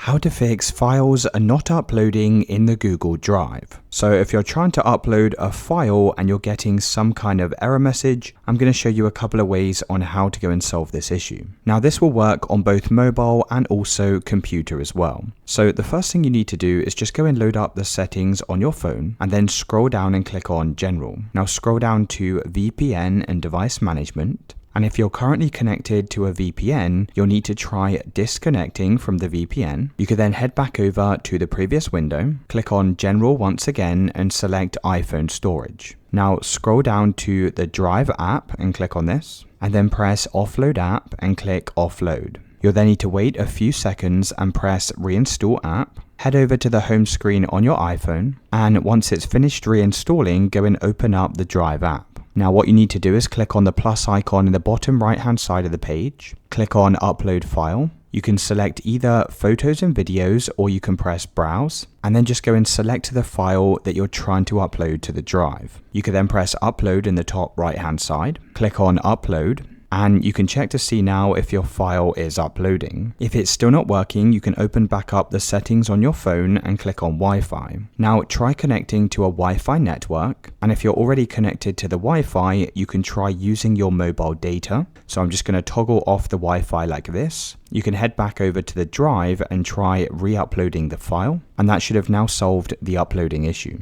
How to fix files not uploading in the Google Drive. So if you're trying to upload a file and you're getting some kind of error message, I'm going to show you a couple of ways on how to go and solve this issue. Now this will work on both mobile and also computer as well. So the first thing you need to do is just go and load up the settings on your phone and then scroll down and click on General. Now scroll down to VPN and Device Management. And if you're currently connected to a VPN, you'll need to try disconnecting from the VPN. You can then head back over to the previous window, click on General once again and select iPhone storage. Now scroll down to the Drive app and click on this, and then press Offload app and click Offload. You'll then need to wait a few seconds and press Reinstall app. Head over to the home screen on your iPhone, and once it's finished reinstalling, go and open up the Drive app. Now what you need to do is click on the plus icon in the bottom right hand side of the page, click on Upload File. You can select either photos and videos or you can press Browse and then just go and select the file that you're trying to upload to the drive. You can then press Upload in the top right hand side, click on Upload, and you can check to see now if your file is uploading. If it's still not working, you can open back up the settings on your phone and click on Wi-Fi. Now try connecting to a Wi-Fi network, and if you're already connected to the Wi-Fi, you can try using your mobile data. So I'm just going to toggle off the Wi-Fi like this. You can head back over to the drive and try re-uploading the file, and that should have now solved the uploading issue.